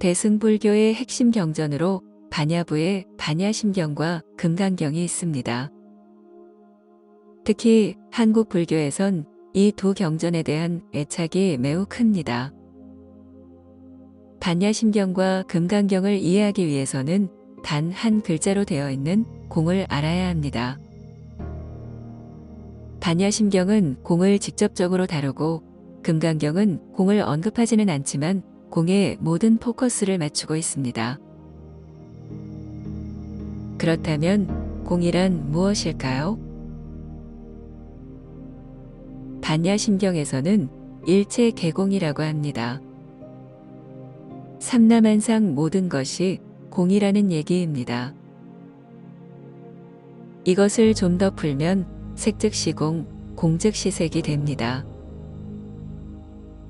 대승불교의 핵심 경전으로 반야부의 반야심경과 금강경이 있습니다. 특히 한국 불교에선 이 두 경전에 대한 애착이 매우 큽니다. 반야심경과 금강경을 이해하기 위해서는 단 한 글자로 되어 있는 공을 알아야 합니다. 반야심경은 공을 직접적으로 다루고 금강경은 공을 언급하지는 않지만 공의 모든 포커스를 맞추고 있습니다. 그렇다면 공이란 무엇일까요? 반야심경에서는 일체 개공이라고 합니다. 삼라만상 모든 것이 공이라는 얘기입니다. 이것을 좀 더 풀면 색즉시공, 공즉시색이 됩니다.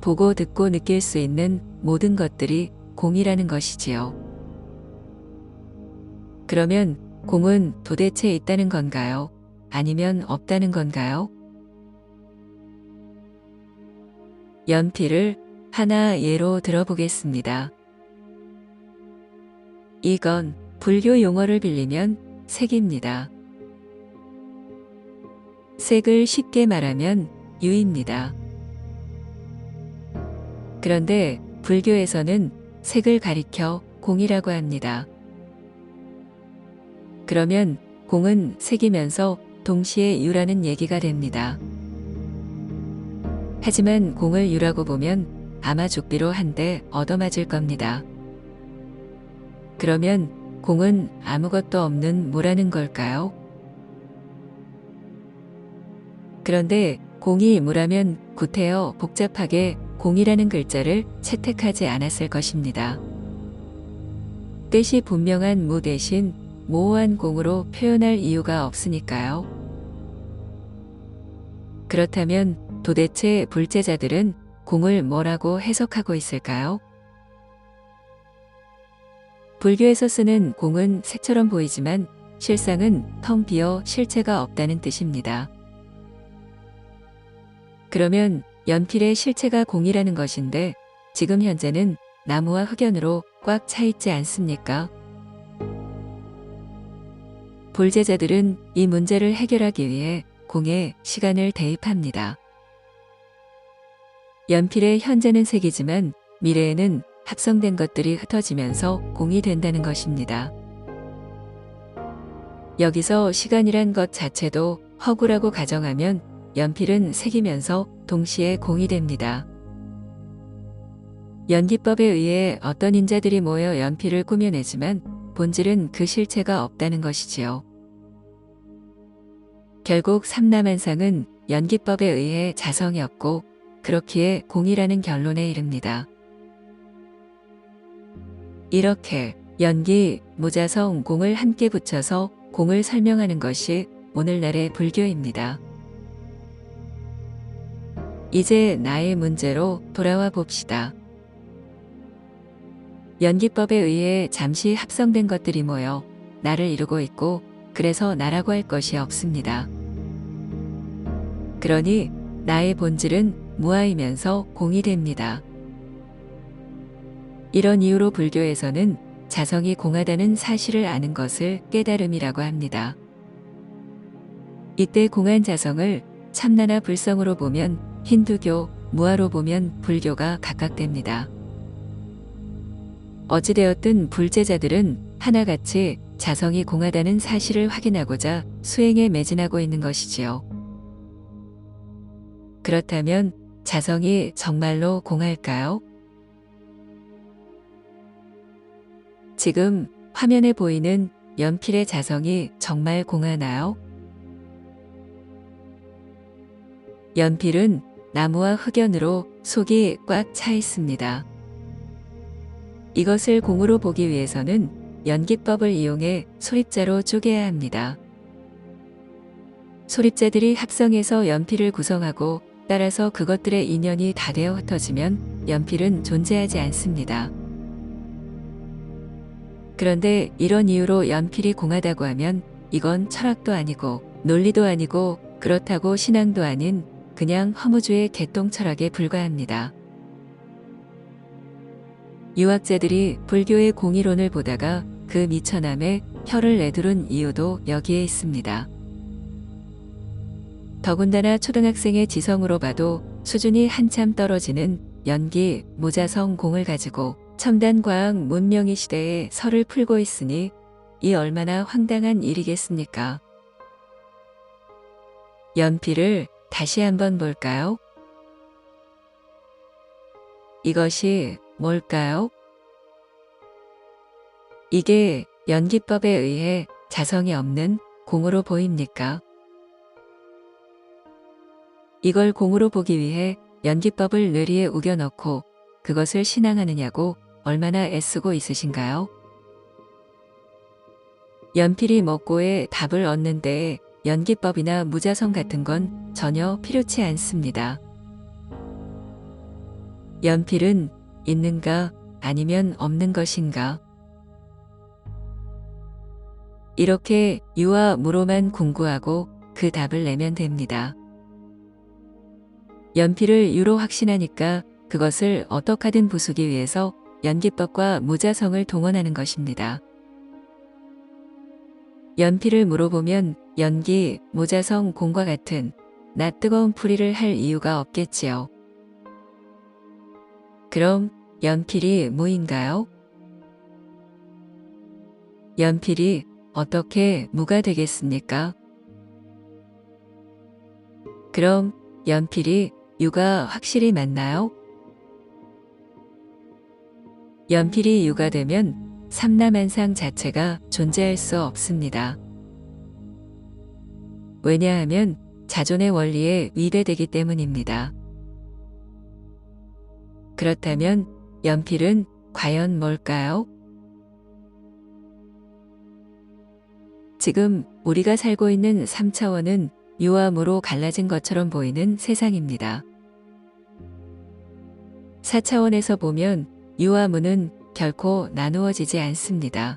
보고 듣고 느낄 수 있는 모든 것들이 공이라는 것이지요. 그러면 공은 도대체 있다는 건가요? 아니면 없다는 건가요? 연필을 하나 예로 들어보겠습니다. 이건 불교 용어를 빌리면 색입니다. 색을 쉽게 말하면 유입니다. 그런데 불교에서는 색을 가리켜 공이라고 합니다. 그러면 공은 색이면서 동시에 유라는 얘기가 됩니다. 하지만 공을 유라고 보면 아마 죽비로 한 대 얻어맞을 겁니다. 그러면 공은 아무것도 없는 무라는 걸까요? 그런데 공이 무라면 구태여 복잡하게 공이라는 글자를 채택하지 않았을 것입니다. 뜻이 분명한 무 대신 모호한 공으로 표현할 이유가 없으니까요. 그렇다면 도대체 불제자들은 공을 뭐라고 해석하고 있을까요? 불교에서 쓰는 공은 색처럼 보이지만 실상은 텅 비어 실체가 없다는 뜻입니다. 그러면 연필의 실체가 공이라는 것인데 지금 현재는 나무와 흑연으로 꽉 차 있지 않습니까? 불제자들은 이 문제를 해결하기 위해 공에 시간을 대입합니다. 연필의 현재는 색이지만 미래에는 합성된 것들이 흩어지면서 공이 된다는 것입니다. 여기서 시간이란 것 자체도 허구라고 가정하면 연필은 색이면서 동시에 공이 됩니다. 연기법에 의해 어떤 인자들이 모여 연필을 꾸며내지만 본질은 그 실체가 없다는 것이지요. 결국 삼라만상은 연기법에 의해 자성이 없고 그렇기에 공이라는 결론에 이릅니다. 이렇게 연기, 무자성, 공을 함께 붙여서 공을 설명하는 것이 오늘날의 불교입니다. 이제 나의 문제로 돌아와 봅시다. 연기법에 의해 잠시 합성된 것들이 모여 나를 이루고 있고 그래서 나라고 할 것이 없습니다. 그러니 나의 본질은 무아이면서 공이 됩니다. 이런 이유로 불교에서는 자성이 공하다는 사실을 아는 것을 깨달음이라고 합니다. 이때 공한 자성을 참나나 불성으로 보면 힌두교, 무아로 보면 불교가 각각됩니다. 어찌되었든 불제자들은 하나같이 자성이 공하다는 사실을 확인하고자 수행에 매진하고 있는 것이지요. 그렇다면 자성이 정말로 공할까요? 지금 화면에 보이는 연필의 자성이 정말 공하나요? 연필은 나무와 흑연으로 속이 꽉 차 있습니다. 이것을 공으로 보기 위해서는 연기법을 이용해 소립자로 쪼개야 합니다. 소립자들이 합성해서 연필을 구성하고 따라서 그것들의 인연이 다 되어 흩어지면 연필은 존재하지 않습니다. 그런데 이런 이유로 연필이 공하다고 하면 이건 철학도 아니고 논리도 아니고 그렇다고 신앙도 아닌 그냥 허무주의 개똥 철학에 불과합니다. 유학자들이 불교의 공이론을 보다가 그 미천함에 혀를 내두른 이유도 여기에 있습니다. 더군다나 초등학생의 지성으로 봐도 수준이 한참 떨어지는 연기, 모자성 공을 가지고 첨단 과학 문명의 시대에 설을 풀고 있으니 이 얼마나 황당한 일이겠습니까? 연필을 다시 한번 볼까요? 이것이 뭘까요? 이게 연기법에 의해 자성이 없는 공으로 보입니까? 이걸 공으로 보기 위해 연기법을 뇌리에 우겨넣고 그것을 신앙하느냐고 얼마나 애쓰고 있으신가요? 연필이 먹고의 답을 얻는 데에 연기법이나 무자성 같은 건 전혀 필요치 않습니다. 연필은 있는가 아니면 없는 것인가? 이렇게 유와 무로만 공부하고 그 답을 내면 됩니다. 연필을 유로 확신하니까 그것을 어떻게든 부수기 위해서 연기법과 무자성을 동원하는 것입니다. 연필을 물어보면 연기, 무자성, 공과 같은 낯뜨거운 풀이를 할 이유가 없겠지요. 그럼 연필이 무인가요? 연필이 어떻게 무가 되겠습니까? 그럼 연필이 유가 확실히 맞나요? 연필이 유가 되면 삼라만상 자체가 존재할 수 없습니다. 왜냐하면 자존의 원리에 위배되기 때문입니다. 그렇다면 연필은 과연 뭘까요? 지금 우리가 살고 있는 3차원은 유와 무로 갈라진 것처럼 보이는 세상입니다. 4차원에서 보면 유와 무는 결코 나누어지지 않습니다.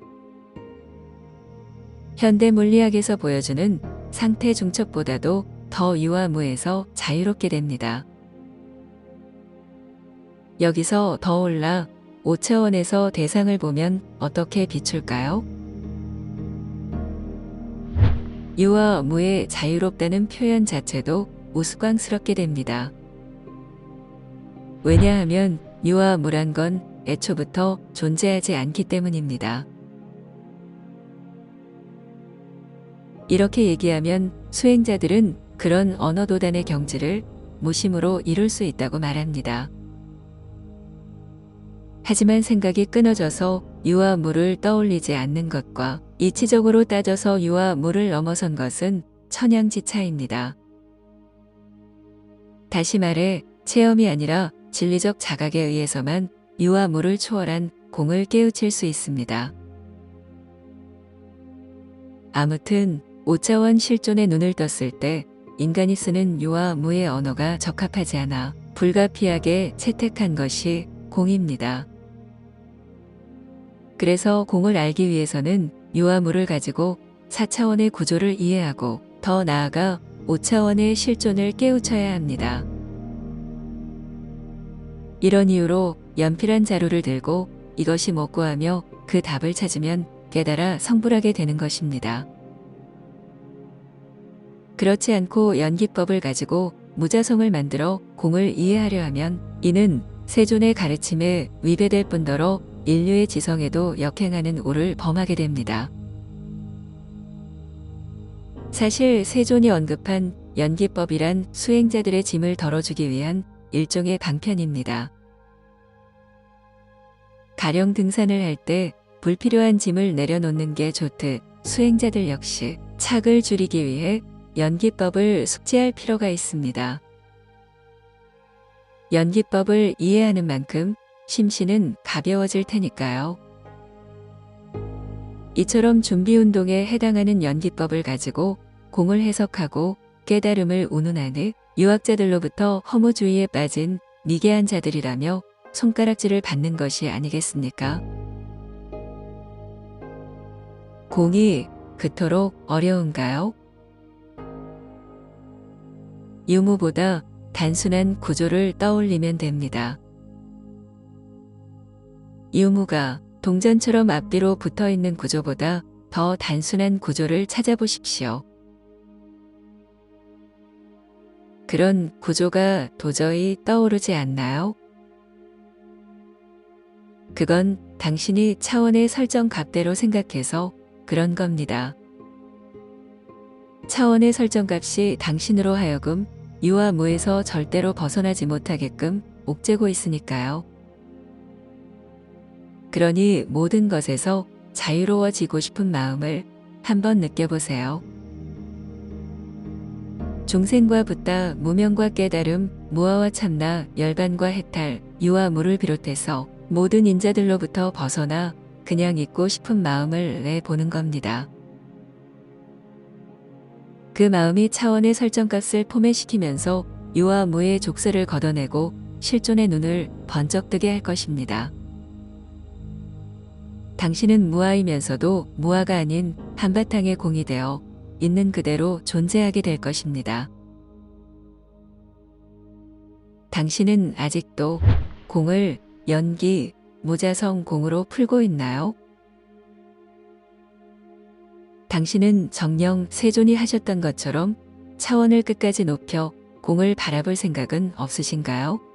현대 물리학에서 보여주는 상태 중첩보다도 더 유와 무에서 자유롭게 됩니다. 여기서 더 올라 5차원에서 대상을 보면 어떻게 비출까요? 유와 무의 자유롭다는 표현 자체도 우스꽝스럽게 됩니다. 왜냐하면 유와 무란 건 애초부터 존재하지 않기 때문입니다. 이렇게 얘기하면 수행자들은 그런 언어도단의 경지를 무심으로 이룰 수 있다고 말합니다. 하지만 생각이 끊어져서 유와 무를 떠올리지 않는 것과 이치적으로 따져서 유와 무를 넘어선 것은 천양지차입니다. 다시 말해 체험이 아니라 진리적 자각에 의해서만 유와 무를 초월한 공을 깨우칠 수 있습니다. 아무튼 5차원 실존의 눈을 떴을 때 인간이 쓰는 유와 무의 언어가 적합하지 않아 불가피하게 채택한 것이 공입니다. 그래서 공을 알기 위해서는 유와 무를 가지고 4차원의 구조를 이해하고 더 나아가 5차원의 실존을 깨우쳐야 합니다. 이런 이유로 연필한 자루를 들고 이것이 뭐고 하며 그 답을 찾으면 깨달아 성불하게 되는 것입니다. 그렇지 않고 연기법을 가지고 무자성을 만들어 공을 이해하려 하면 이는 세존의 가르침에 위배될 뿐더러 인류의 지성에도 역행하는 오를 범하게 됩니다. 사실 세존이 언급한 연기법이란 수행자들의 짐을 덜어주기 위한 일종의 방편입니다. 가령 등산을 할 때 불필요한 짐을 내려놓는 게 좋듯 수행자들 역시 착을 줄이기 위해 연기법을 숙지할 필요가 있습니다. 연기법을 이해하는 만큼 심신은 가벼워질 테니까요. 이처럼 준비운동에 해당하는 연기법을 가지고 공을 해석하고 깨달음을 운운하는 유학자들로부터 허무주의에 빠진 미개한 자들이라며 손가락질을 받는 것이 아니겠습니까? 공이 그토록 어려운가요? 유무보다 단순한 구조를 떠올리면 됩니다. 유무가 동전처럼 앞뒤로 붙어 있는 구조보다 더 단순한 구조를 찾아보십시오. 그런 구조가 도저히 떠오르지 않나요? 그건 당신이 차원의 설정 값대로 생각해서 그런 겁니다. 차원의 설정값이 당신으로 하여금 유와 무에서 절대로 벗어나지 못하게끔 옥죄고 있으니까요. 그러니 모든 것에서 자유로워지고 싶은 마음을 한번 느껴보세요. 중생과 붓다, 무명과 깨달음, 무아와 참나, 열반과 해탈, 유와 무를 비롯해서 모든 인자들로부터 벗어나 그냥 있고 싶은 마음을 내보는 겁니다. 그 마음이 차원의 설정값을 포맷시키면서 유와 무의 족쇄를 걷어내고 실존의 눈을 번쩍 뜨게 할 것입니다. 당신은 무아이면서도 무아가 아닌 한바탕의 공이 되어 있는 그대로 존재하게 될 것입니다. 당신은 아직도 공을 연기, 무자성 공으로 풀고 있나요? 당신은 정녕 세존이 하셨던 것처럼 차원을 끝까지 높여 공을 바라볼 생각은 없으신가요?